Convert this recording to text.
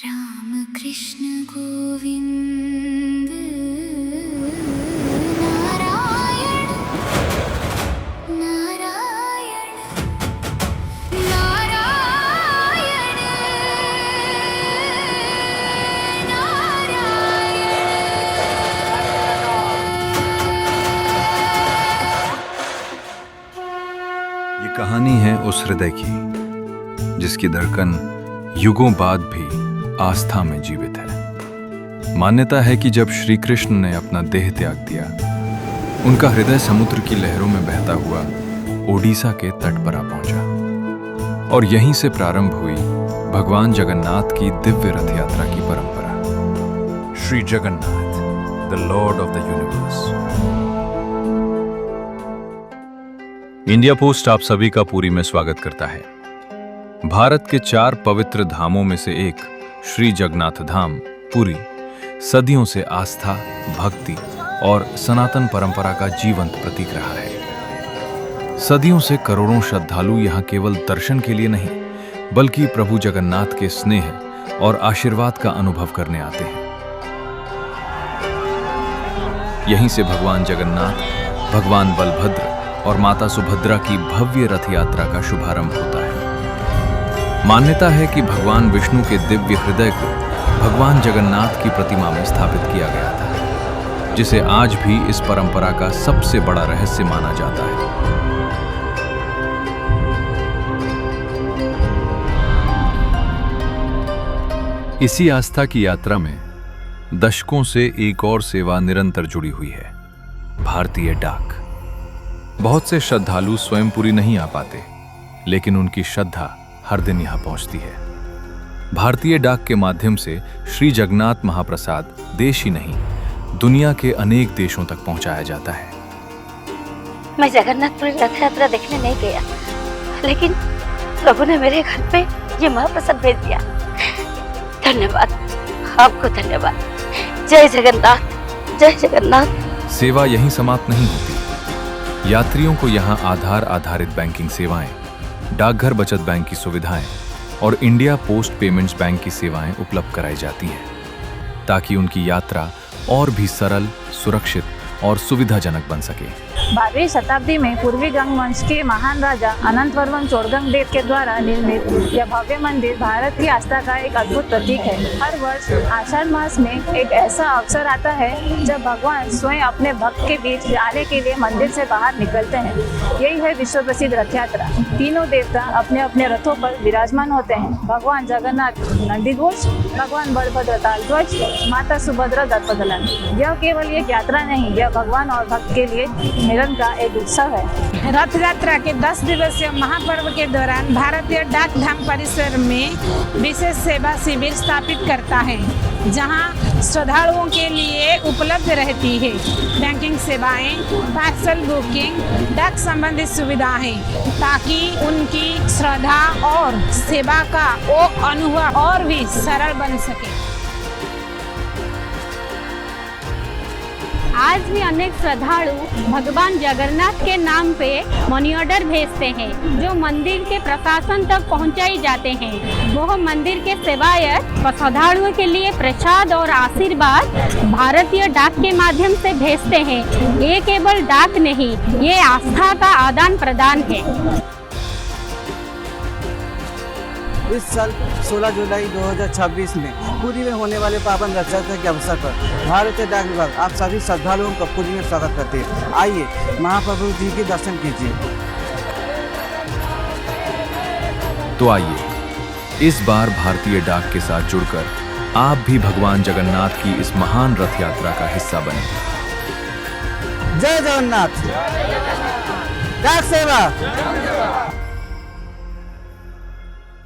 राम कृष्ण गोविंद नारायण नारायण नारायण ये कहानी है उस हृदय की जिसकी धड़कन युगों बाद भी आस्था में जीवित है। मान्यता है कि जब श्री कृष्ण ने अपना देह त्याग दिया, उनका हृदय समुद्र की लहरों में बहता हुआ ओडिशा के तट पर आ पहुंचा और यहीं से प्रारंभ हुई भगवान जगन्नाथ की दिव्य रथ यात्रा की परंपरा। Shri Jagannath, the Lord of the universe. India post आप सभी का पुरी में स्वागत करता है। भारत के 4 पवित्र धामों में से एक श्री जगन्नाथ धाम पुरी सदियों से आस्था, भक्ति और सनातन परंपरा का जीवंत प्रतीक रहा है। सदियों से करोड़ों श्रद्धालु यहाँ केवल दर्शन के लिए नहीं, बल्कि प्रभु जगन्नाथ के स्नेह और आशीर्वाद का अनुभव करने आते हैं। यहीं से भगवान जगन्नाथ, भगवान बलभद्र और माता सुभद्रा की भव्य रथ यात्रा का शुभारंभ होता है। मान्यता है कि भगवान विष्णु के दिव्य हृदय को भगवान जगन्नाथ की प्रतिमा में स्थापित किया गया था, जिसे आज भी इस परंपरा का सबसे बड़ा रहस्य माना जाता है। इसी आस्था की यात्रा में दशकों से एक और सेवा निरंतर जुड़ी हुई है, भारतीय डाक। बहुत से श्रद्धालु स्वयं पुरी नहीं आ पाते, लेकिन उनकी श्रद्धा हर दिन यहां पहुंचती है। भारतीय डाक के माध्यम से श्री जगन्नाथ महाप्रसाद देश ही नहीं, दुनिया के अनेक देशों तक पहुंचाया जाता है। मैं जगन्नाथपुरी रथ यात्रा देखने नहीं गया, लेकिन प्रभु ने मेरे घर पे ये महाप्रसाद भेज दिया। धन्यवाद, आपको धन्यवाद। जय जगन्नाथ, जय जगन्नाथ। सेवा यहीं समाप्त नहीं होती। यात्रियों को यहाँ आधार आधारित बैंकिंग सेवाएं, डाकघर बचत बैंक की सुविधाएं और इंडिया पोस्ट पेमेंट्स बैंक की सेवाएं उपलब्ध कराई जाती हैं, ताकि उनकी यात्रा और भी सरल, सुरक्षित और सुविधाजनक बन सके। 12वीं शताब्दी में पूर्वी गंग वंश के महान राजा अनंतवर्मन चोड़गंग के द्वारा निर्मित यह भव्य मंदिर भारत की आस्था का एक अद्भुत प्रतीक है। हर वर्ष आषाढ़ मास में एक ऐसा अवसर आता है जब भगवान स्वयं अपने भक्त के बीच आने के लिए मंदिर से बाहर निकलते हैं। यही है विश्व प्रसिद्ध रथ यात्रा। तीनों देवता अपने अपने रथों पर विराजमान होते हैं। भगवान जगन्नाथ नंदीघोष, भगवान बलभद्र तालध्वज, माता सुभद्रा दर्पदलन। यह केवल एक यात्रा नहीं, यह भगवान और भक्त के लिए मिलन का एक उत्सव है। रथ यात्रा के 10 दिवसीय महापर्व के दौरान भारतीय डाक धाम परिसर में विशेष सेवा शिविर स्थापित करता है, जहां श्रद्धालुओं के लिए उपलब्ध रहती है बैंकिंग सेवाएं, पार्सल बुकिंग, डाक संबंधित सुविधाएं, ताकि उनकी श्रद्धा और सेवा का वो अनुभव और भी सरल बन सके। आज भी अनेक श्रद्धालु भगवान जगन्नाथ के नाम पे मनी ऑर्डर भेजते हैं, जो मंदिर के प्रशासन तक पहुंचाई जाते हैं। वह मंदिर के सेवायत श्रद्धालुओं के लिए प्रसाद और आशीर्वाद भारतीय डाक के माध्यम से भेजते हैं। ये केवल डाक नहीं, ये आस्था का आदान प्रदान है। इस साल 16 जुलाई 2026 में पुरी में होने वाले पावन रथ यात्रा के अवसर पर भारतीय डाक विभाग आप सभी श्रद्धालुओं का पुरी में स्वागत करते हैं। आइए महाप्रभु जी के दर्शन कीजिए। तो आइए इस बार भारतीय डाक के साथ जुड़कर आप भी भगवान जगन्नाथ की इस महान रथ यात्रा का हिस्सा बने। जय जगन्नाथ। डाक सेवा।